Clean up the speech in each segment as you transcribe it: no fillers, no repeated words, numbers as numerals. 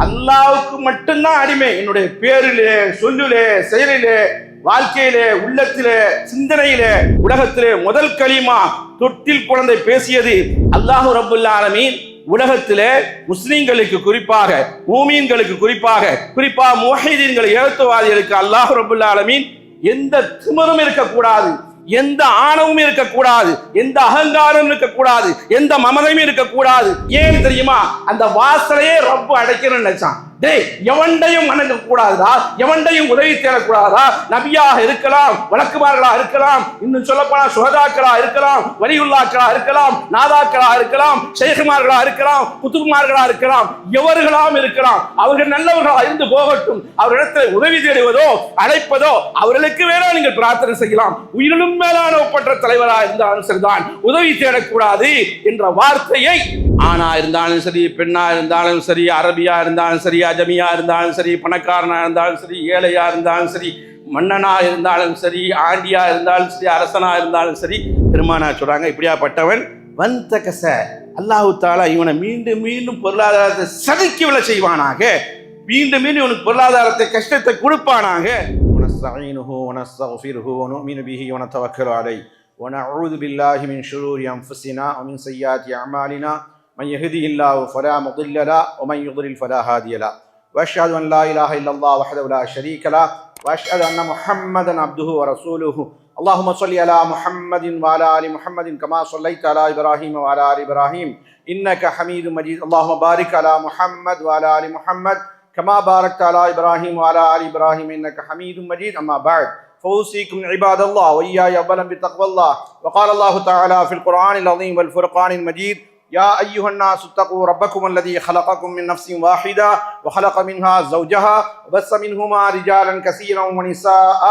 அல்லாஹ்வுக்கு மட்டும்தான் அடிமை. என்னுடைய பேரிலே, சொல்லிலே, செயலிலே, வாழ்க்கையிலே, உள்ளத்திலே, சிந்தனையிலே, உலகத்திலே முதல் கலிமா தொட்டில் குழந்தை பேசியது அல்லாஹ் ரப்புல் ஆலமீன். உலகத்திலே முஸ்லிம்களுக்கு குறிப்பாக, மூமீன்களுக்கு குறிப்பாக முவஹிதீன்கள், ஏகத்துவவாதிகளுக்கு அல்லாஹ் ரப்புல் ஆலமீன் எந்த திமிரும் இருக்கக்கூடாது, எந்த ஆணவமும் இருக்கக்கூடாது, எந்த அகங்காரம் இருக்கக்கூடாது, எந்த மமதையும் இருக்கக்கூடாது. ஏன் தெரியுமா? அந்த வாசலையே ரப்பு அடைக்கணும்னு நினைச்சான். டேய், எவண்டையும் வணங்க கூடாதா, எவண்டையும் உதவி தேடக்கூடாதா? நபியாக இருக்கலாம், வழக்குமார்களா இருக்கலாம், இன்னும் சொல்ல போனா சுஹதாக்களா இருக்கலாம், வலியுல்லாக்களா இருக்கலாம், நாதாக்களா இருக்கலாம், ஷேகுமார்களா இருக்கலாம், குத்துப்மார்களா இருக்கலாம், எவர்களாம் இருக்கலாம். அவர்கள் நல்லவர்களா இருந்து போகட்டும். அவர்களிடத்தில் உதவி தேடுவதோ அழைப்பதோ அவர்களுக்கு வேணா நீங்கள் பிரார்த்தனை செய்யலாம். உயிரிலும் மேலான ஒப்பற்ற தலைவரா இருந்தாலும் சரிதான், உதவி தேடக்கூடாது என்ற வார்த்தையை ஆணா இருந்தாலும் சரி, பெண்ணா இருந்தாலும் சரி, அரபியா இருந்தாலும் சரி, அஜமியா இருந்தாலும் சரி, பணக்காரனா இருந்தாலும் சரி, ஏழையா இருந்தாலும் சரி, மன்னனா இருந்தாலும் சரி, ஆண்டியா இருந்தாலும் சரி, அரசனா இருந்தாலும் சரி, பெருமானா சொல்றாங்க, இப்படியாப்பட்டவன் வந்தகச, அல்லாஹு தஆலா இவனை மீண்டும் மீண்டும் பொருளாதாரத்தை சதுக்கி விழ செய்வானாக, மீண்டும் மீண்டும் இவனுக்கு பொருளாதாரத்தை, கஷ்டத்தை கொடுப்பானாக. ونستعينه ونستغفره ونؤمن به ونتوكل عليه ونعوذ بالله من شرور أنفسنا ومن سيئات أعمالنا من يهده الله فلا مضل له ومن يضلل فلا هادي له وأشهد أن لا إله إلا الله وحده لا شريك له وأشهد أن محمدا عبده ورسوله اللهم صل على محمد وعلى آل محمد كما صليت على إبراهيم وعلى آل إبراهيم إنك حميد مجيد اللهم بارك على محمد وعلى آل محمد كما باركت على إبراهيم وعلى آل إبراهيم إنك حميد مجيد أما بعد فأوصيكم عباد الله وإياي أولا بتقوى الله وقال الله تعالى في القرآن العظيم والفرقان المجيد يا أيها الناس اتقوا ربكم الذي خلقكم من نفس واحدة وخلق منها زوجها وبث منهما رجالا كثيرا ونساء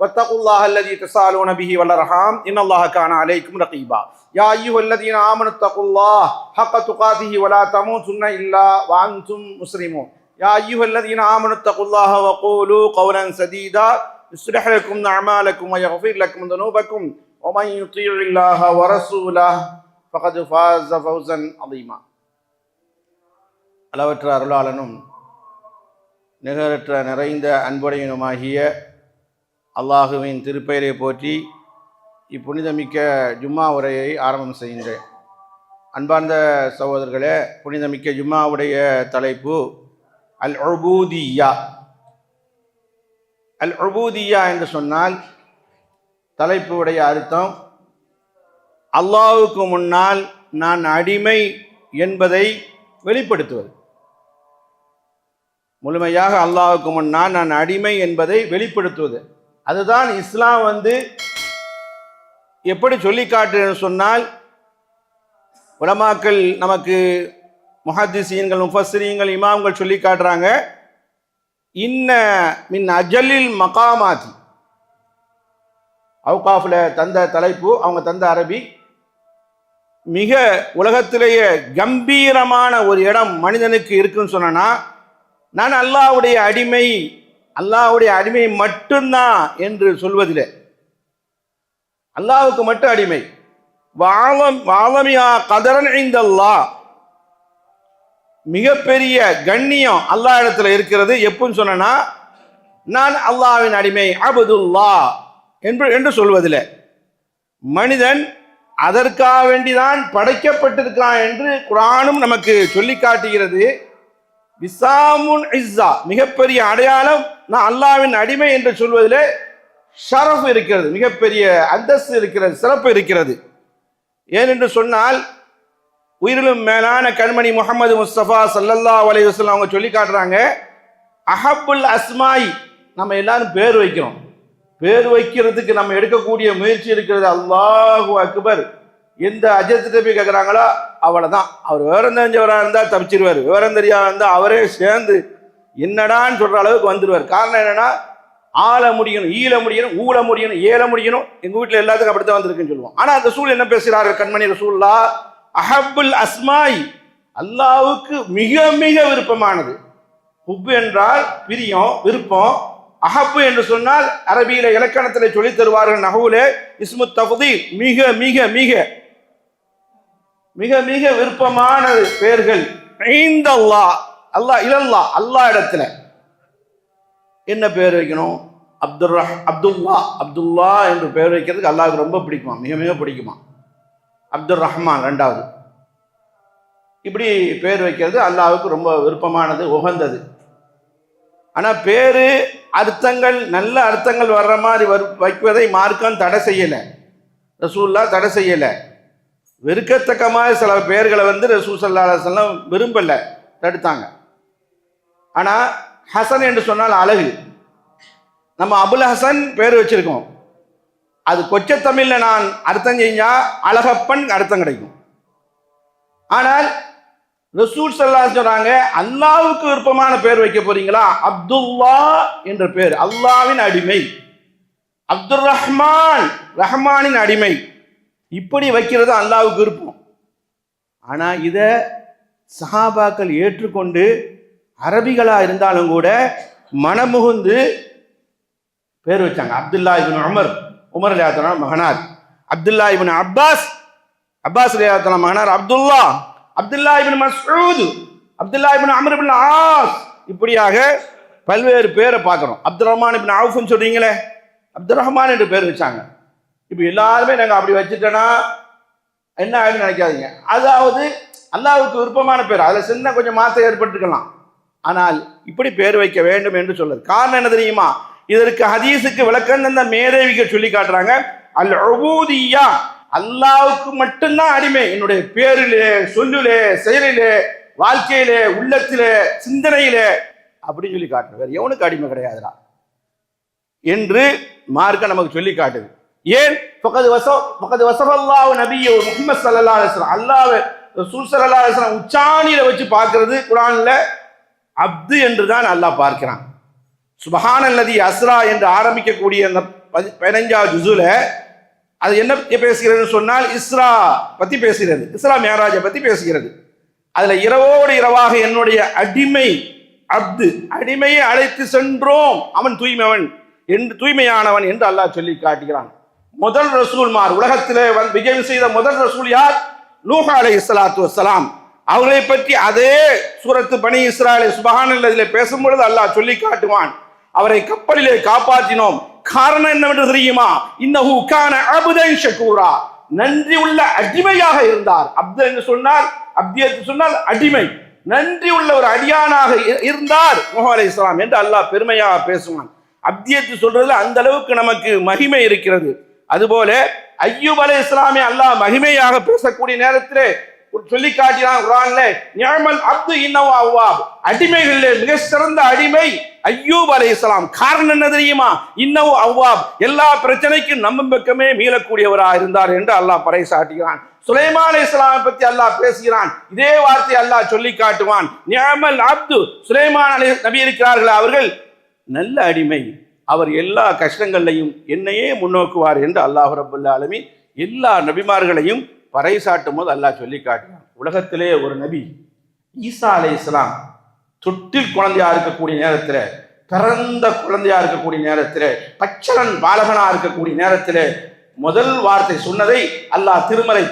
واتقوا الله الذي تساءلون به والأرحام إن الله كان عليكم رقيبا يا أيها الذين آمنوا اتقوا الله حق تقاته ولا تموتن إلا وأنتم مسلمون يا أيها الذين آمنوا اتقوا الله وقولوا قولا سديدا يصلح لكم أعمالكم ويغفر لكم ذنوبكم ومن يطيع الله ورسوله فقد فاز فوزا عظيما. அளவற்ற அருளாளனும் நிகரற்ற நிறைந்த அன்புடையனுமாகிய அல்லாஹுவின் திருப்பெயரை போற்றி இப்புனிதமிக்க ஜும்மா உரையை ஆரம்பம் செய்கின்றேன். அன்பார்ந்த சகோதரர்களே, புனிதமிக்க ஜும்மாவுடைய தலைப்பு அல் உபூதியா. அல் உபூதியா என்று சொன்னால் தலைப்பு உடைய அர்த்தம் அல்லாஹ்வுக்கு முன்னால் நான் அடிமை என்பதை வெளிப்படுத்துவது. முழுமையாக அல்லாஹ்வுக்கு முன்னால் நான் அடிமை என்பதை வெளிப்படுத்துவது. அதுதான் இஸ்லாம் எப்படி சொல்லி காட்டுன்னு சொன்னால், உலமாக்கள் நமக்கு முஹத்திஸீன்கள், முஃபஸ்ஸிரீன்கள், இமாம்கள் சொல்லி காட்டுறாங்க, இன்ன மின் அஜலில் மகாமாதி. அவுகாஃபில் தந்த தலைப்பு, அவங்க தந்த அரபி, மிக உலகத்திலேயே கம்பீரமான ஒரு இடம் மனிதனுக்கு இருக்குன்னு சொன்னா, நான் அல்லாஹ்வுடைய அடிமை, அல்லாஹ்வுடைய அடிமை மட்டும்தான் என்று சொல்வதில்லை. அல்லாஹ்வுக்கு மட்டும் அடிமை. வாலமியா கதரன் இந்தல்லாஹ், மிகப்பெரிய கண்ணியம் அல்லாஹ் இடத்துல இருக்கிறது. எப்படின்னு சொன்னா, நான் அல்லாஹ்வின் அடிமை, அபுதுல்லா என்று சொல்வதில்லை. மனிதன் அதற்காக வேண்டிதான் படைக்கப்பட்டிருக்கிறான் என்று குர்ஆனும் நமக்கு சொல்லி காட்டுகிறது. விசாமுன் இஸ்ஸா, மிகப்பெரிய அடையாளம் நான் அல்லாஹ்வின் அடிமை என்று சொல்வதிலே ஷரஃப் இருக்கிறது, மிகப்பெரிய அந்தஸ்து இருக்கிறது, சிறப்பு இருக்கிறது. ஏனென்று சொன்னால், உயிரிலும் மேலான கண்மணி முஹம்மது முஸ்தபா ஸல்லல்லாஹு அலைஹி வஸல்லம் அவங்க சொல்லி காட்டுறாங்க, அஹப்புல் அஸ்மாய், நம்ம எல்லாரும் பேர் வைக்கிறோம், பேர் வைக்கிறதுக்கு நம்ம எடுக்கக்கூடிய முயற்சி இருக்கிறது. அல்லாஹு அக்பர். எந்த அஜத்திட்ட போய் கேட்குறாங்களோ அவ்வளோதான். அவர் விவரம் தெரிஞ்சவராக இருந்தால் தப்பிச்சிருவார், விவரம் தெரியாத இருந்தால் அவரே சேர்ந்து என்னடான்னு சொல்கிற அளவுக்கு வந்துடுவார். காரணம் என்னன்னா, ஆள முடியணும், ஈழ முடியணும், ஊழ முடியணும், ஏழ முடியணும். எங்கள் வீட்டில் எல்லாத்துக்கும் அப்படித்தான் வந்திருக்குன்னு சொல்லுவோம். ஆனால் அந்த ரசூல் என்ன பேசுகிறார்கள்? கண்மணி ரசூலுல்லாஹ், அஹப்புல் அஸ்மாய், அல்லாஹ்வுக்கு மிக மிக விருப்பமானது. ஹுப் என்றால் பிரியம், விருப்பம். அஹப்பு என்று சொன்னால் அரபியில இலக்கணத்தில் சொல்லி தருவார்கள், நஹ்வுலே இஸ்மு தஃதீல், மிக மிக மிக மிக மிக விருப்பமான பெயர்கள். இந்தல்லாஹ், அல்லாஹ் இலல்லா அல்லாஹ் இடத்துல என்ன பேர் வைக்கணும்? அப்துல்லா என்று பேர் வைக்கிறதுக்கு அல்லாஹ்வுக்கு ரொம்ப பிடிக்குமா, மிக மிக பிடிக்குமா. அப்துல் ரஹ்மான் ரெண்டாவது. இப்படி பேர் வைக்கிறது அல்லாஹ்வுக்கு ரொம்ப விருப்பமானது, உகந்தது. ஆனால் பேரு அர்த்தங்கள் நல்ல அர்த்தங்கள் வர்ற மாதிரி வைப்பதை மார்க்கம் தடை செய்யலை, ரசூலுல்லாஹ் தடை செய்யலை. வெறுக்கத்தக்கமாக சில பேர்களை ரசூல் ஸல்லல்லாஹு அலைஹி வஸல்லம் விரும்பலை, தடுத்தாங்க. ஆனால் ஹசன் என்று சொன்னால் அழகு. நம்ம அபுல் ஹசன் பேர் வச்சிருக்கோம், அது கொச்ச தமிழ்ல நான் அர்த்தம் செஞ்சா அழகப்பன் அர்த்தம் கிடைக்கும். ஆனால் ரசூல் ஸல்லல்லாஹு அலைஹி சொல்றாங்க, அல்லாஹ்வுக்கு விருப்பமான பேர் வைக்க போறீங்களா, அப்துல்லா என்ற பேர் அல்லாஹ்வின் அடிமை, அப்துர் ரஹ்மான் ரஹ்மானின் அடிமை, இப்படி வைக்கிறது அல்லாஹ்வுக்கு விருப்பம். ஆனா இத சஹாபாக்கள் ஏற்றுக்கொண்டு அரபிகளா இருந்தாலும் கூட மனமுகுந்து பேர் வச்சாங்க. அப்துல்லா இப்னு உமர் ரலியல்லாஹு மகனார், அப்துல்லா இப்னு அப்பாஸ் ரலியல்லாஹு மகனார், அப்துல்லா இப்னு மஸ்ஊத், அப்துல்லா இப்னு அம்ர் இப்னு ஆஸ், இப்படியாக பல்வேறு பேரை பார்க்கிறோம். அப்துல் ரஹ்மான் இப்னு அவுஃப்னு சொல்றீங்களே, அப்துல் ரஹ்மான் என்று பேர் வச்சாங்க. இப்போ எல்லாருமே நாங்கள் அப்படி வச்சுட்டோன்னா என்ன ஆகுதுன்னு நினைக்காதீங்க. அதாவது அல்லாஹ்வுக்கு விருப்பமான பேர், அதில் சின்ன கொஞ்சம் மாற்றம் ஏற்பட்டுருக்கலாம். ஆனால் இப்படி பேர் வைக்க வேண்டும் என்று சொல்லுது. காரணம் என்ன தெரியுமா? இதற்கு ஹதீஸுக்கு விளக்கம் அந்த மேதேவிகள் சொல்லி காட்டுறாங்க. அல் உபூதிய்யா, அல்லாஹ்வுக்கு மட்டும்தான் அடிமை, என்னுடைய பேரிலே, சொல்லிலே, செயலிலே, வாழ்க்கையிலே, உள்ளத்திலே, சிந்தனையிலே, அப்படின்னு சொல்லி காட்டுற, வேற எவனுக்கு அடிமை கிடையாதுடா என்று மார்க்க நமக்கு சொல்லி காட்டுது. ஏன்? ஃபகத் வஸஃபல்லாஹு நபிய்யு முஹம்மது ஸல்லல்லாஹு அலைஹி வஸல்லம், அல்லாஹ் ரசூல் ஸல்லல்லாஹு அலைஹி வஸல்லம் உச்சாணியில வச்சு பார்க்கிறது குர்ஆன்ல அப்து என்று தான் அல்லாஹ் பார்க்கிறான். சுப்ஹானல்லதி அஸ்ரா என்று ஆரம்பிக்கக்கூடிய அந்த 15வது ஜுஸுல அது என்ன பேசுகிறது சொன்னால் இஸ்ரா பத்தி பேசுகிறது, இஸ்ரா மியராஜை பத்தி பேசுகிறது. அதுல இரவோடு இரவாக என்னுடைய அடிமை அப்து, அடிமையை அழைத்து சென்றோம், அவன் தூய்மையானவன் என்று அல்லாஹ் சொல்லி காட்டுகிறான். முதல் ரசூல்மார், உலகத்திலே விஜயம் செய்த முதல் ரசூல் யார்? நூஹ் அலைஹிஸ்ஸலாத்து வஸ்ஸலாம். அவர்களை பற்றி அதே சூரத்து பனி இஸ்ராயீல் சுப்ஹானல்லாஹ்ல பேசும்பொழுது அல்லாஹ் சொல்லி காட்டுவான், அவரை கப்பலிலே காப்பாற்றினோம். காரணம் என்னவென்று தெரியுமா? இன்னஹு கான அப்தன் ஷகூரா, நன்றி உள்ள அடிமையாக இருந்தார். அப்து என்று சொன்னால், அப்தியத்து சொன்னால் அடிமை, நன்றி உள்ள ஒரு அடியானாக இருந்தார் நூஹ் அலைஹிஸ்ஸலாம் என்று அல்லாஹ் பெருமையாக பேசுவான். அப்தியத்து சொல்றதுல அந்த அளவுக்கு நமக்கு மகிமை இருக்கிறது. அதுபோல அய்யூப் அலைஹிஸ்ஸலாமை அல்லாஹ் மகிமையாக பேசக்கூடிய நேரத்திலே சொல்லி காட்டினான் குர்ஆன்ல, நிஅமல் அப்து இன்னஹு அவ்வாப், அடிமைகளிலே மிக சிறந்த அடிமை அய்யூப் அலைஹிஸ்ஸலாம். காரணம் என்ன தெரியுமா? இன்னஹு அவ்வாப், எல்லா பிரச்சனைக்கும் நம்ம பக்கமே மீளக்கூடியவராக இருந்தார் என்று அல்லாஹ் பறைசாட்டுகிறான். சுலைமான் அலைஹிஸ்ஸலாமை பற்றி அல்லாஹ் பேசுகிறான், இதே வார்த்தை அல்லாஹ் சொல்லி காட்டுவான், நிஅமல் அப்து, சுலைமான் நபி இருக்கிறார்கள், அவர்கள் நல்ல அடிமை, அவர் எல்லா கஷ்டங்களையும் என்னையே முன்னோக்குவார் என்று அல்லாஹ் ரப்பல் ஆலமீன் எல்லா நபிமார்களையும் பறைசாட்டும் போது அல்லாஹ் சொல்லி காட்டினான். உலகத்திலே ஒரு நபி ஈசா அலைஹிஸ்ஸலாம் தொட்டில் குழந்தையா இருக்கக்கூடிய நேரத்தில், பிறந்த குழந்தையா இருக்கக்கூடிய நேரத்தில், பச்சளன் பாலகனா இருக்கக்கூடிய நேரத்தில் முதல் வார்த்தை சொன்னதை அல்லாஹ்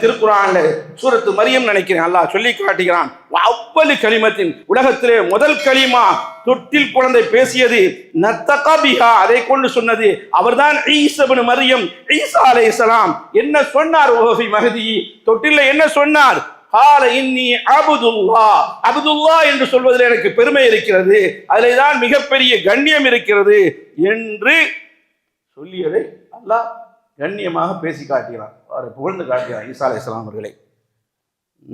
திருக்குர்ஆன்ல சூரத்து மரியம் நினைக்கிறேன் அல்லாஹ் சொல்லி காட்டுகிறான். அவ்வளவு கலிமத்தின், உலகத்திலே முதல் கலிமா தொட்டில் குழந்தை பேசியது நத்தக பிஹா, அதை கொண்டு சொன்னது அவர்தான் ஈசா இப்னு மரியம். ஈசா அலைஹிஸ்ஸலாம் என்ன சொன்னார்? ஓஹி மஹதி, தொட்டில்ல என்ன சொன்னார்? கால இன்னி அப்துல்லா என்று சொல்வதில் எனக்கு பெருமை இருக்கிறது, அதிலே தான் மிகப்பெரிய கண்ணியம் இருக்கிறது என்று சொல்லியதை அல்லாஹ் கண்ணியமாக பேசி காட்டுகிறான், அவரை புகழ்ந்து காட்டுகிறான் ஈசா அலைஹிஸ்ஸலாம் அவர்களை.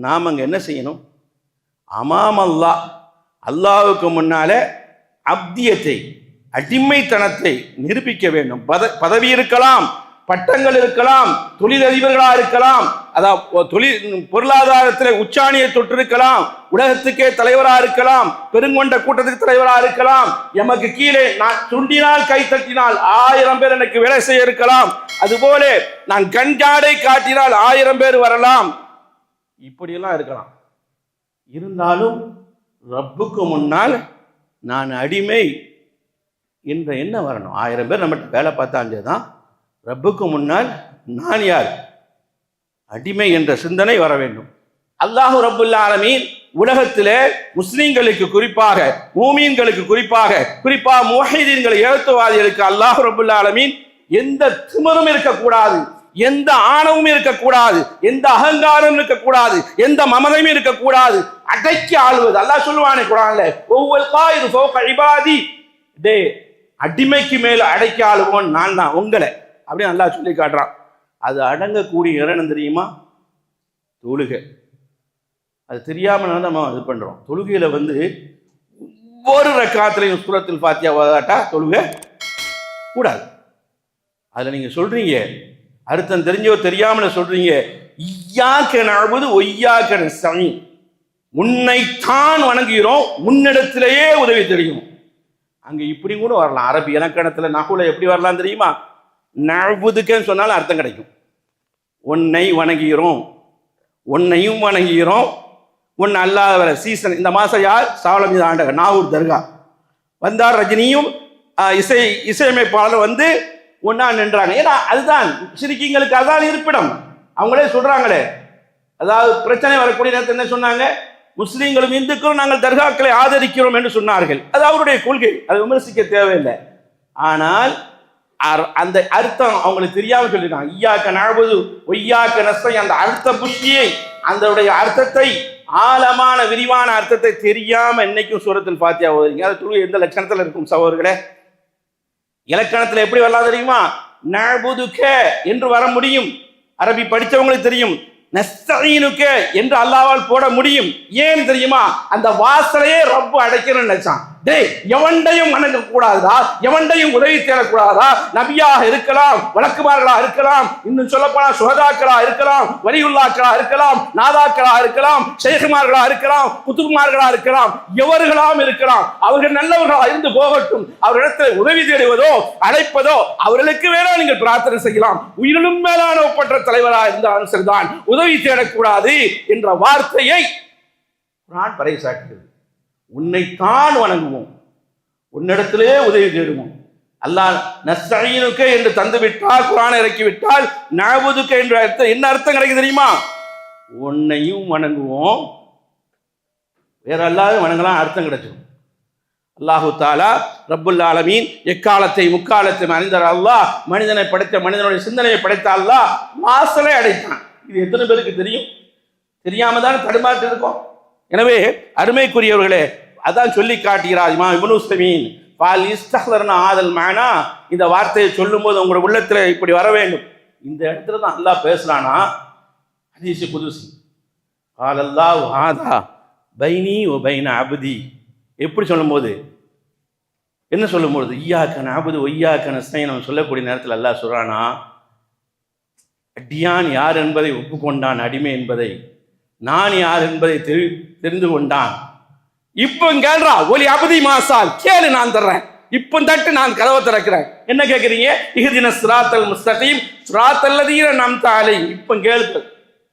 நாம் அங்கே என்ன செய்யணும்? அமாம் அல்லாஹ், அல்லாஹ்வுக்கு முன்னால அப்தியத்தை, அடிமைத்தனத்தை நிரூபிக்க வேண்டும். பதவி இருக்கலாம், பட்டங்கள் இருக்கலாம், தொழிலதிபர்களா இருக்கலாம், அதாவது பொருளாதாரத்தில் உச்சாணியை தொட்டிருக்கலாம், உலகத்துக்கே தலைவராக இருக்கலாம், பெருங்கொண்ட கூட்டத்துக்கு தலைவராக இருக்கலாம், எமக்கு கீழே நான் சுண்டினால் கை தட்டினால் 1000 பேர் எனக்கு வேலை செய்ய இருக்கலாம், அதுபோல நான் கஞ்சாடை காட்டினால் 1000 பேர் வரலாம், இப்படியெல்லாம் இருக்கலாம். இருந்தாலும் ரப்புக்கு முன்னால் நான் அடிமை என்ற எண்ணம் வரணும். 1000 பேர் நம்மகிட்ட வேலை பார்த்தாலே தான் ரப்புக்கு முன்னால் நான் யார், அடிமை என்ற சிந்தனை வர வேண்டும். அல்லாஹு ரப்புல் ஆலமீன் உலகத்திலே முஸ்லிம்களுக்கு குறிப்பாக மூமீன்களுக்கு குறிப்பாக முவஹிதீன்கள் ஏகத்துவவாதிகளுக்கு அல்லாஹ் ரப்பல் ஆலமீன் எந்த திமிரும் இருக்கக்கூடாது, எந்த ஆணவமும் இருக்கக்கூடாது, எந்த அகங்காரம் இருக்கக்கூடாது, எந்த மமதையும் இருக்கக்கூடாது, அடக்கி ஆளுவது. அல்லாஹ் சொல்லுவானே குர்ஆன்ல, ஒவ்வொரு காயிது ஃபௌக இபாதி, டே அடிமைக்கு மேல அடக்கி ஆளுவோன் நான் தான் உங்களை அப்படின்னு அல்லாஹ் சொல்லி காட்டுறான். அது அடங்கக்கூடிய இடம் தெரியுமா? தொழுகை. அது தெரியாம நம்ம இது பண்றோம். தொழுகையில ஒவ்வொரு ரக்காத்திலையும் சூரத்துல் ஃபாத்திஹா ஓதாட்டா தொழுகை கூடாது. அதுல நீங்க சொல்றீங்க, அர்த்தம் தெரிஞ்சோ தெரியாமல சொல்றீங்க, இய்யாக நஅபுது வ இய்யாக நஸ்தஈன், உன்னைத்தான் வணங்குகிறோம், உன்னிடத்திலேயே உதவி தெரியும். அங்க இப்படி கூட வரலாம். அரபி இலக்கணத்துல நஹ்வுல எப்படி வரலாம் தெரியுமா? நஅபுதுக்கன்னு சொன்னாலும் அர்த்தம் கிடைக்கும். உன்னை வணங்குகிறோம், உன்னையும் வணங்குகிறோம், உன் அல்லாதவர சீசன். இந்த மாசம் யார்? சாவலமீது ஆண்டவர் நாகூர் தர்கா வந்தார். ரஜினியும் இசையமைப்பாளர் ஒன்னா நின்றாங்க. ஏன்னா அதுதான் முஸ்லிம்களுக்கு அதான் இருப்பிடம். அவங்களே சொல்றாங்களே, அதாவது பிரச்சனை வரக்கூடிய நேரத்தில் என்ன சொன்னாங்க? முஸ்லீம்களும் இந்துக்களும் நாங்கள் தர்காக்களை ஆதரிக்கிறோம் என்று சொன்னார்கள். அது அவருடைய கொள்கை, அது விமர்சிக்க தேவையில்லை. ஆனால் அந்த அர்த்தம் அவங்களுக்கு தெரியாம சொல்லிருக்காங்க. ஈயாக்க நஅபுது வ ஈயாக்க நஸ்தஈன், அந்த அர்த்த புஷ்டியை, அந்த அர்த்தத்தை, ஆழமான விரிவான அர்த்தத்தை தெரியாம என்னைக்கும் சூரத்துல் ஃபாத்திஹா ஓதுறீங்க. அது துளி எந்த லட்சணத்துல இருக்கும் சகோதரர்களே? இலக்கணத்துல எப்படி வரலாம் தெரியுமா? நஅபுதுக என்று வர முடியும், அரபி படித்தவங்களுக்கு தெரியும். நஸ்தஈனுக என்று அல்லாஹ்வால் போட முடியும். ஏன் தெரியுமா? அந்த வாசலையே ரப்பு அடைக்கணும்னு நினைச்சான். டேய், எவண்டையும் வணங்க கூடாதா, எவண்டையும் உதவி தேடக்கூடாதா? நபியாக இருக்கலாம், வழக்குமார்களா இருக்கலாம், இன்னும் சொல்ல போனா சுஹதாக்களா இருக்கலாம், வலியுல்லாக்களா இருக்கலாம், நாதாக்களா இருக்கலாம், ஷேகுமார்களா இருக்கலாம், குதுப்மார்களா இருக்கலாம், எவர்களாம் இருக்கலாம். அவர்கள் நல்லவர்களா இருந்து போகட்டும். அவர்களிடத்தில் உதவி தேடுவதோ அழைப்பதோ அவர்களுக்கு வேணா நீங்கள் பிரார்த்தனை செய்யலாம். உயிரிலும் மேலான ஒப்பற்ற தலைவராக இருந்தாலும் சரிதான், உதவி தேடக்கூடாது என்ற வார்த்தையை குர்ஆன் பறைசாற்றுகிறது. உன்னைத்தான் வணங்குவோம், உன்னிடத்திலே உதவி தேடுவோம். அல்லாஹ் நஸ்தஈனுக என்று தந்து விட்டால், குர்ஆனை இறக்கி விட்டால், நஅபுதுக என்ற அர்த்தம் என்ன அர்த்தம் கிடைக்கும் தெரியுமா? உன்னையும் வணங்குவோம், வேற அல்லாஹ் வணங்கலாம் அர்த்தம் கிடைச்சிடும். அல்லாஹு தஆலா ரப்புல் ஆலமீன் எக்காலத்தை முக்காலத்தை அறிந்தார். அல்லாஹ் மனிதனை படைத்த, மனிதனுடைய சிந்தனையை படைத்த அல்லாஹ் வாசலை அடைத்தான். இது எத்தனை பேருக்கு தெரியும்? தெரியாம தான் தடுமாற்றி இருக்கோம். எனவே அருமைக்குரியவர்களே, அதான் சொல்லி காட்டுகிறார் இமாம் இப்னு உஸ்ஸைமீன், பால் இஸ்தஹ்லர்னா ஆதல் மானா, இந்த வார்த்தையை சொல்லும் போது உங்களோட உள்ளத்துல இப்படி வர வேண்டும். இந்த இடத்துல தான் அல்லாஹ் பேசுறானா, ஹதீஸ் குதுசி, கால் அல்லாஹ் ஹாதா பைனி வ பைன அப்தி, எப்படி சொல்லும்போது, என்ன சொல்லும்போது, இய்யாக நஅபுது வ ஈயாக நஸ்தஈன் சொல்லக்கூடிய நேரத்தில் அல்லாஹ் சொல்றானா, அடியான் யார் என்பதை ஒப்புக்கொண்டான், அடிமை என்பதை, நான் யார் என்பதை தெரிந்து கொண்டான். இப்போ கேள்றா, ஒலி அபதி மாசால் கேளு, நான் தர்றேன். இப்போ தட்டு, நான் கதவை திறக்கிறேன். என்ன கேட்குறீங்க? இஹ்தின ஸிராத்தல் முஸ்தகீம் ஸிராத்தல் லதீன அன்அம்த அலைஹிம். இப்போ கேளுங்க.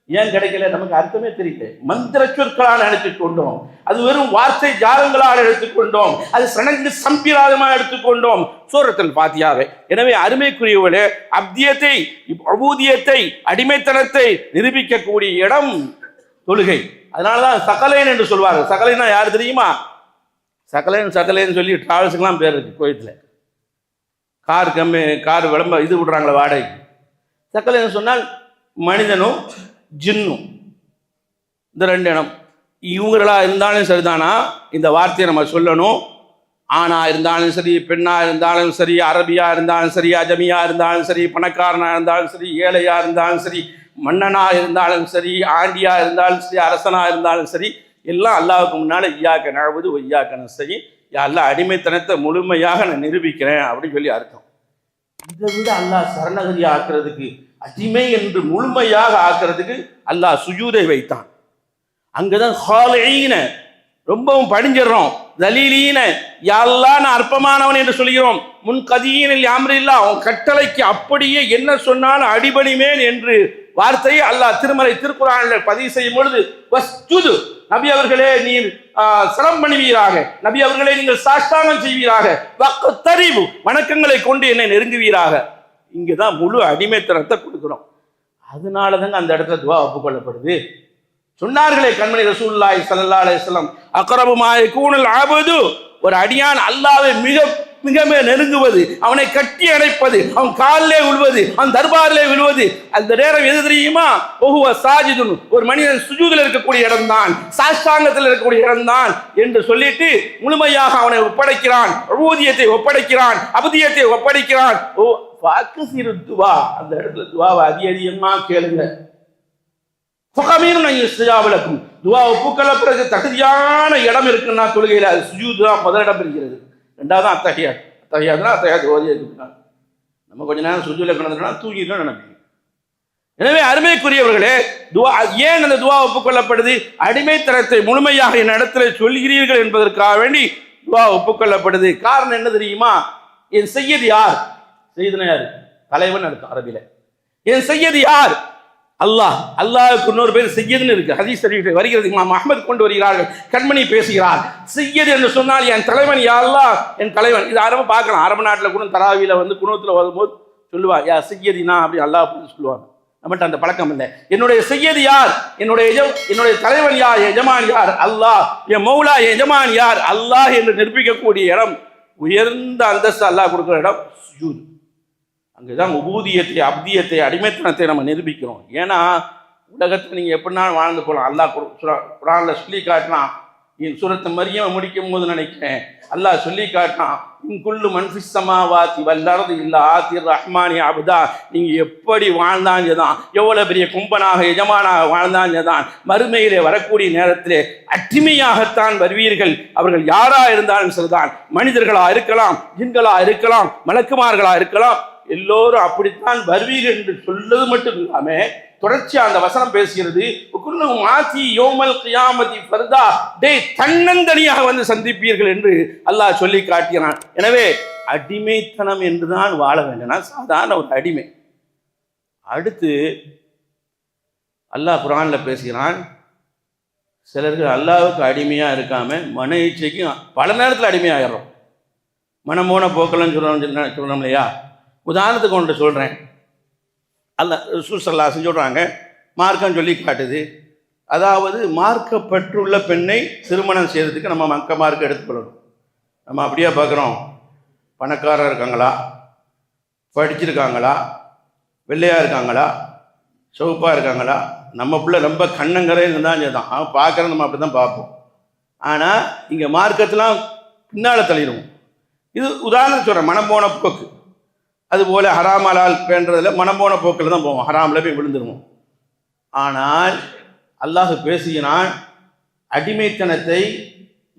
ஏன் கிடைக்கல? நமக்கு அர்த்தமே தெரியல. மந்திர சொற்களால் எடுத்துக்கொண்டோம், அது வெறும் வார்த்தை ஜாலங்களால் எடுத்துக்கொண்டோம், அது சனங்கு சம்பிராதமாக எடுத்துக்கொண்டோம் சூரத்துல் ஃபாத்திஹாவை. எனவே அருமைக்குரியவர்களே, அப்தியத்தை, அபூதியத்தை, அடிமைத்தனத்தை நிரூபிக்கக்கூடிய இடம் தொழுகை. அதனாலதான் சகலேன் என்று சொல்வார்கள். சகலேன்னா யாரு தெரியுமா? சகலேன்னு சொல்லி டிராவல்ஸுக்கெல்லாம் பேர் இருக்கு. கோயத்துல கார் விளம்ப இது விடுறாங்களே வாடகைக்கு. சகலேன்னு சொன்னால் மனிதனும் ஜின்னும், இந்த ரெண்டு இனம். இவங்களா இருந்தாலும் சரிதானா இந்த வார்த்தையை நம்ம சொல்லணும். ஆணா இருந்தாலும் சரி, பெண்ணா இருந்தாலும் சரி, அரபியா இருந்தாலும் சரி, அஜமியா இருந்தாலும் சரி, பணக்காரனா இருந்தாலும் சரி, ஏழையா இருந்தாலும் சரி, மன்னனா இருந்தாலும் சரி, ஆண்டியா இருந்தாலும் சரி, அரசனா இருந்தாலும் சரி, எல்லாம் அல்லாஹ்வுக்கு முன்னால இய்யாக நஅபுது வ ஈயாக நஸ்தஈன், அல்லாஹ் அடிமைத்தனத்தை முழுமையாக நான் நிரூபிக்கிறேன் அப்படின்னு சொல்லி அர்த்தம். இதை விட அல்லாஹ் சரணகதி ஆக்குறதுக்கு, அடிமை என்று முழுமையாக ஆக்குறதுக்கு அல்லாஹ் சுஜூதை வைத்தான். அங்கதான் ஹாலீன ரொம்பவும் படிஞ்சிடறோம். தலீலீன யா அல்லாஹ் நான் அற்பமானவன் என்று சொல்கிறோம். முன்கதீனில் அம்ரில்லா, அவன் கட்டளைக்கு அப்படியே என்ன சொன்னாலும் அடிபணிமேன் என்று வார்த்தையை அல்லாஹ் திருக்குர்ஆனில் பதிவு செய்யும் பொழுது, வஸ்ஜுது, நபி அவர்களே நீர் சலம் பண்ணுவீராக, நபி அவர்களே நீங்கள் சாஷ்டாங்கம் செய்வீராக, வக்தரிபு, வணக்கங்களை கொண்டு என்னை நெருங்குவீராக. இங்கதான் முழு அடிமைத்தனத்தை கொடுக்கிறோம். அதனால தாங்க அந்த இடத்துல துவா ஒப்புக்கொள்ளப்படுது. சொன்னார்களே கண்மணி ரசூலுல்லாஹி ஸல்லல்லாஹு அலைஹி வஸல்லம், அக்ரபு மா யகூனுல் அப்து, ஒரு அடியான் அல்லாஹ்வை மிக மிக நெருங்குவது, அவனை கட்டி அணைப்பது, அவன் காலிலே விழுவது, அவன் தர்பாரிலே விழுவது. அந்த நேரம் எது தெரியுமா? ஒஹுவ சாஜிதுன், ஒரு மனிதன் சுஜூதில் இருக்கக்கூடிய இடம்தான், சாஷ்டாங்கத்தில் இருக்கக்கூடிய இடம்தான் என்று சொல்லிட்டு முழுமையாக அவனை ஒப்படைக்கிறான், ஊதியத்தை ஒப்படைக்கிறான், அபதியத்தை ஒப்படைக்கிறான். ஓ வாக்குசிறு துவா, அந்த இடத்துல துவாவை அதிகமா கேளுங்க. துவா ஒப்புக்கொள்ளப்படுறது தகுதியான இடம் இருக்குன்னா தொழுகையில் அது சுஜூது தான் முதலிடம் இருக்கிறது. ரெண்டாவது அத்தகையாத், அத்தகையாதுனா அத்தகையாத் ஓதிய நம்ம கொஞ்ச நேரம் சுஜூல கிடந்துட்டோம்னா தூங்கிட்டோம் நினைப்பீங்க. எனவே அருமைக்குரியவர்களே, துவா ஏன் அந்த துவா ஒப்புக்கொள்ளப்படுது? அடிமைத்தனத்தை முழுமையாக என் இடத்துல சொல்கிறீர்கள் என்பதற்காக வேண்டி துவா ஒப்புக்கொள்ளப்படுது. காரணம் என்ன தெரியுமா? என் செய்யது யார்? செய்தன யார்? தலைவன் அர்த்தம் அரபில. என் செய்யது யார்? அல்லாஹ். அல்லாஹ்வுக்கு இன்னொரு பேர் செய்யதுன்னு இருக்கு, ஹதீஸ் ஷரீஃபில் வருகிறது. இமாம் அஹ்மத் கொண்டு வருகிறார்கள். கண்மணி பேசுகிறார், செய்யது என்று சொன்னால் என் தலைவன், யா அல்லாஹ் என் தலைவன். இது அரபு பார்க்கலாம், அரபு நாட்டில் கூட தராவியில் வந்து குனூத்தில் வரும்போது சொல்லுவா, யா செய்யதினா அப்படி அல்லாஹ் சொல்லுவாங்க. நம்மகிட்ட அந்த பழக்கம் இல்லை. என்னுடைய செய்யது யார்? என்னுடைய தலைவன் யார்? எஜமான் யார்? அல்லாஹ். என் மௌலா எஜமான் யார்? அல்லாஹ் என்று நிரூபிக்கக்கூடிய இடம், உயர்ந்த அந்தஸ்து அல்லாஹ் கொடுக்குற இடம் சுஜூத். அங்கேதான் உபூதியத்தை, அப்தியத்தை, அடிமைத்தனத்தை நம்ம நிரூபிக்கிறோம். ஏன்னா உலகத்தில் நீங்கள் எப்படினாலும் வாழ்ந்து போகலாம். அல்லாஹ் குர்ஆன்ல சொல்லி காட்டினான். சூரத்து மரியம் முடிக்கும் போது நினைக்கிறேன் அல்லாஹ் சொல்லி காட்டினான், இன்குல்லு மன்ஃபிஸ் ஸமாவாதி வல் அர்தி இல்லா ஆத்திர் ரஹ்மானி அப்தா. நீங்கள் எப்படி வாழ்ந்தாஞ்சதான், எவ்வளோ பெரிய கும்பனாக எஜமானாக வாழ்ந்தாஞ்சதான், மறுமையிலே வரக்கூடிய நேரத்திலே அடிமையாகத்தான் வருவீர்கள். அவர்கள் யாரா இருந்தாலும் சரிதான், மனிதர்களா இருக்கலாம், ஜின்களா இருக்கலாம், மலக்குமார்களா இருக்கலாம், எல்லோரும் அப்படித்தான் வருவீர்கள் என்று சொல்வது மட்டும் இல்லாம தொடர்ச்சி அந்த வசனம் பேசுகிறது, தன்னந்தனியாக வந்து சந்திப்பீர்கள் என்று அல்லாஹ் சொல்லி காட்டினான். எனவே அடிமைத்தனம் என்றுதான் வாழ வேண்டும், சாதாரண ஒரு அடிமை. அடுத்து அல்லாஹ் குர்ஆன்ல பேசுகிறான், சிலர்கள் அல்லாஹ்வுக்கு அடிமையா இருக்காம மன இச்சைக்கு பல நேரத்தில் அடிமையாகிறோம். மனமோன போக்கலன்னு சொல்றோம் இல்லையா? உதாரணத்துக்கு ஒன்று சொல்கிறேன். அல்லாஹ் ரசூல் ஸல்லல்லாஹு அலைஹி வஸல்லம் சொல்கிறாங்க, மார்க்கம் சொல்லி காட்டுது, அதாவது மார்க்கப்பட்டுள்ள பெண்ணை திருமணம் செய்யறதுக்கு நம்ம மார்க்கம் எடுத்துக்கொள்ளணும். நம்ம அப்படியே பார்க்குறோம், பணக்காரர் இருக்காங்களா, படிச்சிருக்காங்களா, வெள்ளையாக இருக்காங்களா, சிவப்பாக இருக்காங்களா, நம்ம பிள்ளை ரொம்ப கண்ணங்கரைன்னு தான் தான் அவன் பார்க்குறது, நம்ம அப்படி தான் பார்ப்போம். ஆனால் இங்கே மார்க்கத்தெலாம் பின்னால் தள்ளிடுவோம். இது உதாரணம் சொல்கிறேன், மனம் போன போக்கு. அதுபோல் ஹராமலால் பேன்றதில் மனம் போன போக்கில் தான் போவோம், ஹராமில் போய் விழுந்துருவோம். ஆனால் அல்லாஹ் பேசுகிறான், அடிமைத்தனத்தை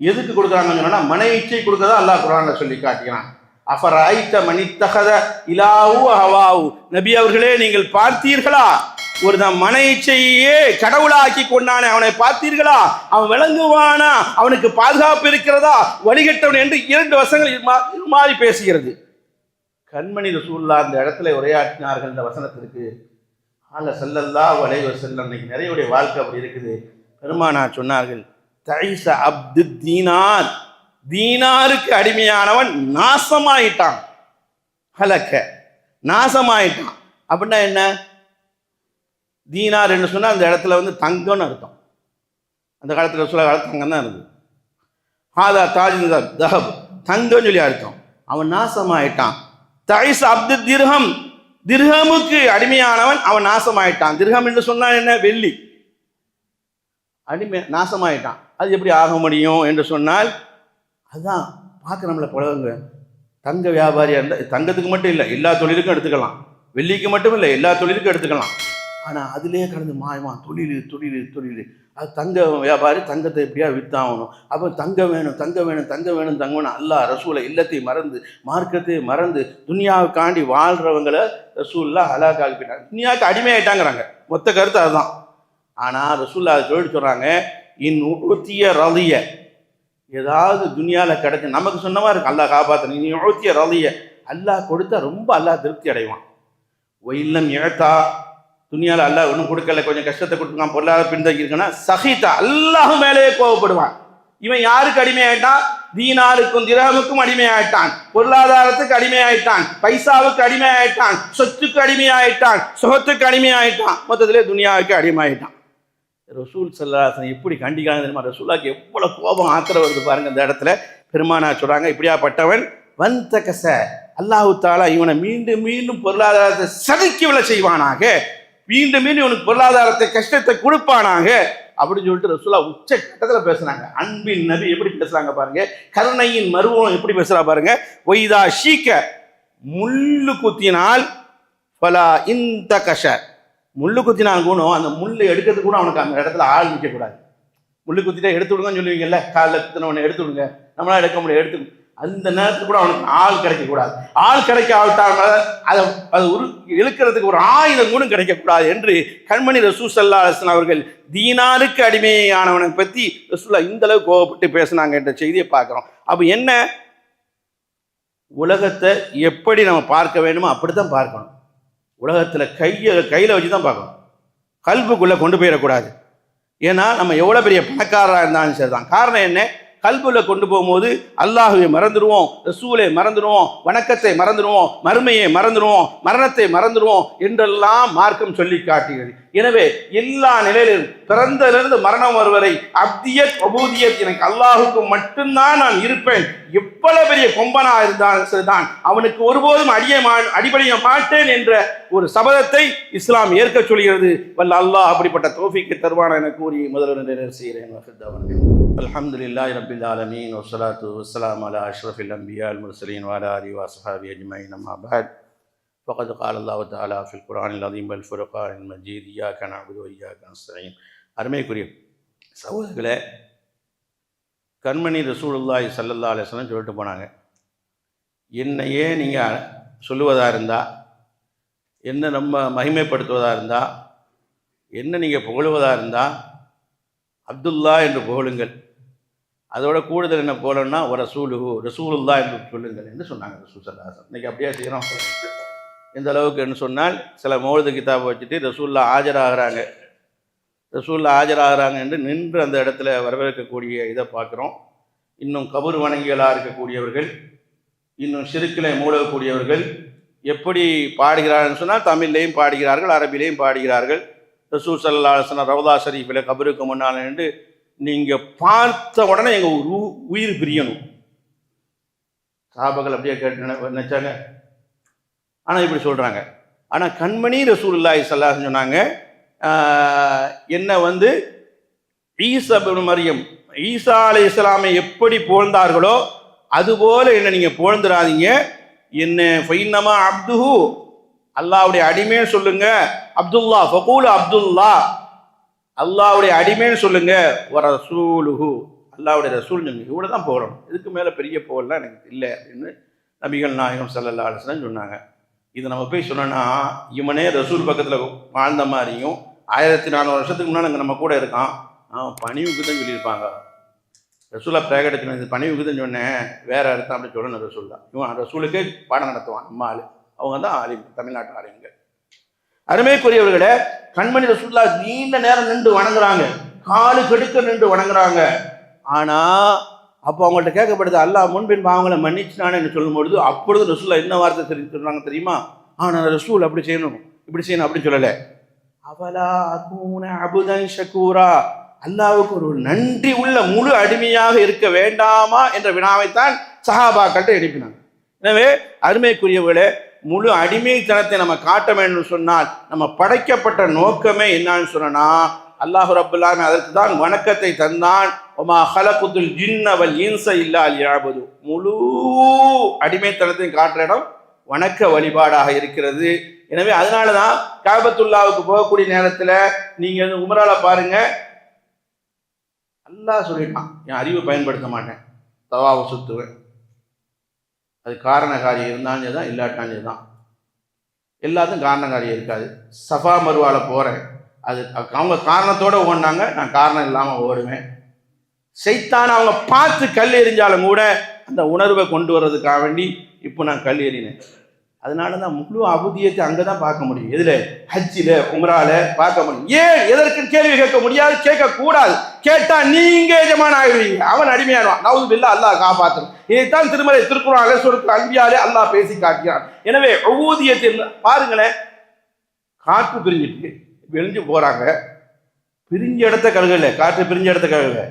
எதுக்கு கொடுக்குறாங்கன்னு சொன்னால் மன இச்சை கொடுக்கறதா அல்லாஹ் குர்ஆனில் சொல்லி காட்டுகிறான். அஃபரைத மனித்தகத இலாஹு ஹவாஹு, நபி அவர்களே நீங்கள் பார்த்தீர்களா, ஒரு தான் மன இச்சையே கடவுளாக்கி கொண்டானே அவனை பார்த்தீர்களா, அவன் விளங்குவானா, அவனுக்கு பாதுகாப்பு இருக்கிறதா, வழிகட்டவன் என்று 2 வசனங்கள் இது மாதிரி பேசுகிறது. கண்மணி ரசூலுல்லாஹ் அந்த இடத்துல உரையாற்றினார்கள். இந்த வசனத்திற்கு ஸல்லல்லாஹு அலைஹி வஸல்லம் இன்னைக்கு நிறைய வாழ்க்கை அப்படி இருக்குது. பெருமானார் சொன்னார்கள், தைஸ அப்து தீனார், தீனாருக்கு அடிமையானவன் நாசமாயிட்டான். ஹலக்க, நாசமாயிட்டான். அப்படின்னா என்ன? தீனார் என்று சொன்னால் அந்த இடத்துல வந்து தங்கம்னு அர்த்தம். அந்த காலத்தில் சொல்ல காலத்து தங்கம் தான் இருந்தது. ஹாதா தாஜ் தஹப், தங்கம்னு சொல்லி அர்த்தம். அவன் நாசமாயிட்டான். தைஸ் அப்து திர்ஹம், திர்ஹமுக்கு அடிமையானவன் அவன் நாசமாயிட்டான். திர்ஹம் என்று சொன்னால் என்ன? வெள்ளி. அடிமை நாசமாயிட்டான். அது எப்படி ஆக முடியும் என்று சொன்னால், அதுதான் பார்க்க நம்மளை புலவங்க. தங்க வியாபாரியாக இருந்தால் தங்கத்துக்கு மட்டும் இல்லை, எல்லா தொழிலுக்கும் எடுத்துக்கலாம். வெள்ளிக்கு மட்டும் இல்லை, எல்லா தொழிலுக்கும் எடுத்துக்கலாம். ஆனால் அதுலேயே கடந்து மாயமா தொழில் தொழில் தொழில். அது தங்க வியாபாரி தங்கத்தை எப்படியா விற்றாகணும். அப்போ தங்கம் வேணும், தங்கம் வேணும், தங்கம் வேணும், தங்கம் வேணும். அல்லாஹ் ரசூலை இல்லத்தை மறந்து, மார்க்கத்தை மறந்து, துனியாவுக்காண்டி வாழ்கிறவங்களை ரசூல்லாம் ஹலாக்காக்கிட்டாங்க, துனியாவுக்கு அடிமையாயிட்டாங்கிறாங்க. மொத்த கருத்து அதுதான். ஆனால் ரசூல்லா அதை சொல்கிறாங்க, ஊத்திய ரலிய, ஏதாவது துனியாவில் கிடைச்சி நமக்கு சொன்னவா இருக்கு, அல்லாஹ் காப்பாற்றணும். நீ ஊத்திய ரலிய, அல்லாஹ் கொடுத்தா ரொம்ப அல்லாஹ் திருப்தி அடைவான். ஒயில்லம் இழத்தா, துனியாவில் அல்லாஹ் ஒன்றும் கொடுக்கல, கொஞ்சம் கஷ்டத்தை கொடுத்துருக்கான், பொருளாதார பின்தங்கி இருக்குன்னா சஹிதா, அல்லாஹ் மேலேயே கோவப்படுவான். இவன் யாருக்கு அடிமையாயிட்டான்? தீனாருக்கும் திரஹமுக்கும் அடிமையாயிட்டான், பொருளாதாரத்துக்கு அடிமையாயிட்டான், பைசாவுக்கு அடிமையாயிட்டான், சொத்துக்கு அடிமையாயிட்டான், சுகத்துக்கு அடிமையாயிட்டான், மொத்தத்திலே துனியாவுக்கு அடிமையாயிட்டான். ரசூல் ஸல்லல்லாஹு எப்படி கண்டிக்காங்க தெரியுமா? ரசூலுல்லாஹ்க்கு எவ்வளோ கோபம் ஆத்திரம் வருது பாருங்க. இந்த இடத்துல பெருமானா சொல்றாங்க, இப்படியாப்பட்டவன் வந்தகச, அல்லாஹு தாலா இவனை மீண்டும் மீண்டும் பொருளாதாரத்தை சதுக்கி விழ செய்வானாக, மீண்டும் மீண்டும் இவனுக்கு பொருளாதாரத்தை கஷ்டத்தை கொடுப்பானாக அப்படின்னு சொல்லிட்டு ரசூலுல்லாஹ் உச்ச கட்டத்தில் பேசுறாங்க. அன்பின் நபி எப்படி பேசுறாங்க பாருங்க, கருணையின் மருவம் எப்படி பேசுறா பாருங்க. ஒய்தா ஷீக்க, முள்ளு குத்தினால் பலா இந்த கஷ, முள்ளு குத்தினால் கூட அந்த முள்ளு எடுக்கிறதுக்கு கூட அவனுக்கு அந்த இடத்துல ஆள் நிற்க கூடாது. முள்ளு குத்திட்டா எடுத்து விடுங்கன்னு சொல்லுவீங்கல்ல, காலில் குத்தினவனை எடுத்து விடுங்க, நம்மளால எடுக்க முடியாது, எடுத்து அந்த நேரத்துக்கு கூட அவனுக்கு ஆள் கிடைக்கக்கூடாது. ஆள் கிடைக்காவிட்டால் அது இழுக்கிறதுக்கு ஒரு ஆயுதம் கூட கிடைக்கக்கூடாது என்று கண்மணி ரசூல் ஸல்லல்லாஹு அலைஹி வஸல்லம் அவர்கள் தீனாருக்கு அடிமையானவனை பற்றி ரசூலுல்லாஹ் இந்த அளவு கோபப்பட்டு பேசினாங்க என்ற செய்தியை பார்க்குறோம். அப்போ என்ன, உலகத்தை எப்படி நம்ம பார்க்க வேண்டுமோ அப்படித்தான் பார்க்கணும். உலகத்தில் கையில் வச்சு தான் பார்க்கணும், கல்புக்குள்ளே கொண்டு போயிடக்கூடாது. ஏன்னா நம்ம எவ்வளோ பெரிய பணக்காரராக இருந்தாலும் சரி தான். காரணம் என்ன, கல்புல கொண்டு போகும்போது அல்லாஹுவை மறந்துடுவோம், ரசூலை மறந்துடுவோம், வணக்கத்தை மறந்துடுவோம், மறுமையை மறந்துடுவோம், மரணத்தை மறந்துடுவோம் என்றெல்லாம் மார்க்கம் சொல்லி காட்டுகிறது. எனவே எல்லா நிலையிலும் பிறந்ததிலிருந்து மரணம் வருவரை அப்தியத் அபூதியத், எனக்கு அல்லாஹுக்கு மட்டும்தான் நான் இருப்பேன், எவ்வளவு பெரிய கொம்பனா இருந்தாலும் சரிதான், அவனுக்கு ஒருபோதும் அடிபடிய மாட்டேன் என்ற ஒரு சபதத்தை இஸ்லாம் ஏற்க சொல்கிறது. வல்ல அல்லாஹ் அப்படிப்பட்ட தௌஃபீக்கை தருவான என கூறி முதல்வர் நிறைவு செய்கிறேன். அல்ஹம்துலில்லாஹி ரப்பில் ஆலமீன் வஸ்ஸலாத்து வஸ்ஸலாமு அலா அஷ்ரஃபில் அன்பியால் முர்சலீன் வஅலா ஆலிஹி வஸஹ்பிஹி அஜ்மஈன். அம்மா பஅத். ஃபகத் क़ால அல்லாஹு தஆலா ஃபில் குர்ஆனில் அஸீம் வல் ஃபுர்கானில் மஜீத் இய்யாக நஅபுது வ இய்யாக நஸ்தஈன். அருமைக்குரிய சகோதரர்களே, கண்மணி ரசூலுல்லாஹி ஸல்லல்லாஹு அலைஹி வஸல்லம் சொல்லிட்டு போனாங்க, என்னையே நீங்கள் சொல்லுவதாக இருந்தால், என்ன நம்ம மகிமைப்படுத்துவதாக இருந்தால், என்ன நீங்கள் புகழுவதாக இருந்தால் அப்துல்லா என்று புகழுங்கள், அதோட கூடுதல் என்ன போகலன்னா ஒரு ரசூலுல்லா என்று சொல்லுங்கள் என்று சொன்னாங்க ரசூல் ஸல்லல்லாஹு அலைஹி வஸல்லம். இன்றைக்கி அப்படியே செய்கிறோம். எந்த அளவுக்கு என்று சொன்னால், சில மௌலிது கிதாபை வச்சுட்டு ரசூல்லா ஆஜராகிறாங்க, ரசூல்லா ஆஜராகிறாங்க என்று நின்று அந்த இடத்துல வரவேற்கக்கூடிய இதை பார்க்குறோம். இன்னும் கபர் வணங்கிகளாக இருக்கக்கூடியவர்கள், இன்னும் ஷிர்கிலே மூழ்கக்கூடியவர்கள் எப்படி பாடுகிறார்கள் சொன்னால், தமிழ்லையும் பாடுகிறார்கள், அரபிலையும் பாடுகிறார்கள். ரசூல் ஸல்லல்லாஹு அலைஹி வஸல்லம் ரவுதா ஷரீஃபில் கபருக்கு முன்னால் நின்று நீங்கள் பார்த்த உடனே எங்கள் உயிர் பிரியணும். சஹாபாக்கள் அப்படியே கேட்டு நினைச்சாங்க. ஆனால் இப்படி சொல்கிறாங்க. ஆனால் கண்மணி ரசூலுல்லாஹி ஸல்லல்லாஹு அலைஹி வஸல்லம் சொன்னாங்க, என்ன ஈசா இப்னு மரியம், ஈசா அலைஹிஸ்ஸலாமை எப்படி புகழ்ந்தார்களோ அதுபோல என்ன நீங்கள் புகழ்ந்துடாதீங்க, என்ன ஃபைன்னமா அப்துஹு, அல்லாஹ்வுடைய அடிமைன்னு சொல்லுங்க, அப்துல்லா ஃபகூல் அப்துல்லா, அல்லாஹ்வுடைய அடிமைன்னு சொல்லுங்க, வ ரசூலுஹு, அல்லாஹ்வுடைய ரசூல் சொல்லுங்க. இவ்வளோ தான் போகணும், இதுக்கு மேலே பெரிய புகழ்லாம் எனக்கு இல்லை அப்படின்னு நபிகள் நாயகம் ஸல்லல்லாஹு அலைஹி வஸல்லம் சொன்னாங்க. இது நம்ம போய் சொன்னோன்னா, இவனே ரசூல் பக்கத்தில் வாழ்ந்த மாதிரியும் 1400 வருஷத்துக்கு முன்னாடி நம்ம கூட இருக்கான், பணிவுக்கு தான் சொல்லியிருப்பாங்க. ரசூலா பிரகடத்தினது பணிவுக்கு தான் சொன்னேன், வேற அர்த்தம் அப்படி சொல்லணும். ரசூல் தான் இவன் ரசூலுக்கே பாடம் நடத்துவான். நம்ம ஆளு அவங்க தான் ஆலிம், தமிழ்நாட்டு ஆலிம்கள். அருமைக்குரியவர்களே, கண்மணி ரசூலுல்லா நீண்ட நேரம் நின்று வணங்குறாங்க, காலு கெடுக்க நின்று வணங்குறாங்க. ஆனா அப்போ அவங்கள்ட்ட கேட்கப்படுது, அல்லாஹ் முன்பின் பாவங்களை மன்னிச்சுனான்னு சொல்லும்பொழுது அப்பொழுது ரசூலுல்லா என்ன வார்த்தை சொல்றாங்க தெரியுமா? ஆனால் ரசூல் அப்படி செய்யணும் இப்படி செய்யணும் அப்படின்னு சொல்லலை. அவலா அகூன அபுதன் ஷகூரா, அல்லாஹ்வுக்கு ஒரு நன்றி உள்ள முழு அடிமையாக இருக்க வேண்டாமா என்ற வினாவைத்தான் சஹாபாக்கள்கிட்ட எழுப்பினாங்க. எனவே அருமைக்குரியவர்களே, முழு அடிமைத்தனத்தை நம்ம காட்ட வேண்டும் சொன்னால் நம்ம படைக்கப்பட்ட நோக்கமே என்னன்னு சொன்னா, அல்லாஹ் ரப்பல் ஆலமீன் அதற்கு தான் வணக்கத்தை தந்தான். ஒமா ஹலகுத்துல் ஜின்ன வல் இன்ஸ இல்லா லியஅபுது, முழு அடிமைத்தனத்தை காட்டுற இடம் வணக்க வழிபாடாக இருக்கிறது. எனவே அதனால தான் காபத்துல்லாவுக்கு போகக்கூடிய நேரத்தில் நீங்க உமரால பாருங்க, அல்லாஹ் சொல்லிட்டான், என் அறிவை பயன்படுத்த மாட்டேன், தவாவை சுத்துவேன். அது காரணக்காரியம் இருந்தாலும் தான், இல்லாட்டாலும் தான், எல்லாத்துக்கும் காரணக்காரியம் இருக்காது. சஃபா மருவால போகிறேன், அது அவங்க காரணத்தோடு ஓடினாங்க, நான் காரணம் இல்லாமல் ஓடுவேன். சைத்தான் அவங்க பார்த்து கல் எறிஞ்சாலும் கூட அந்த உணர்வை கொண்டு வர்றதுக்காக வேண்டி இப்போ நான் கல் எறினேன். அதனால தான் முழு அபுதியத்தை அங்கே தான் பார்க்க முடியும். எதில்? ஹஜ்ஜில் உம்ரால பார்க்க முடியும். ஏன் எதற்கு கேள்வி கேட்க முடியாது, கேட்கக்கூடாது. கேட்டால் நீங்கள் எஜமான ஆகிடுவீங்க, அவன் அடிமையாடுவான். நவுது பில்லா, அல்லாஹ் காப்பாற்றணும். இதைத்தான் திருமலை திருக்குறானிலே சூரத்துல் அன்பியாலே அல்லாஹ் பேசி காட்டினான். எனவே அபூதியத்தை பாருங்களேன், காற்று பிரிஞ்சிட்டு வெளிஞ்சு போகிறாங்க, பிரிஞ்ச இடத்த கழுகல, காற்று பிரிஞ்ச இடத்த கழுகல,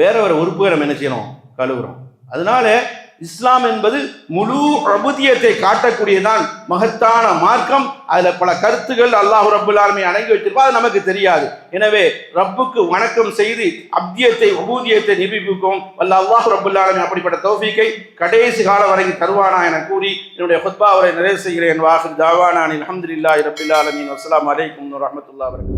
வேற ஒரு உறுப்புகளை நம்ம என்ன செய்யணும், கழுவுறோம். அதனால இஸ்லாம் என்பது முழு அபுதியத்தை காட்டக்கூடியதான் மகத்தான மார்க்கம். அதுல பல கருத்துகள் அல்லாஹ் ரப்புல் ஆலமீன் அடங்கி வச்சிருப்பா, அது நமக்கு தெரியாது. எனவே ரப்புக்கு வணக்கம் செய்து அப்தியத்தை உபூதியத்தை நிரூபிக்கும் வல்ல அல்லாஹ் ரப்புல் ஆலமீன் அப்படிப்பட்ட தௌஃபீக்கை கடைசி காலம் வரைக்கும் தருவானா என கூறி என்னுடைய குத்பாவை நிறைவு செய்கிறேன். வாஹிர் தாவானா அல்ஹம்துலில்லாஹி ரப்பில் ஆலமீன். அஸ்ஸலாமு அலைக்கும் வரஹ்மத்துல்லாஹி வபரகாத்துஹு.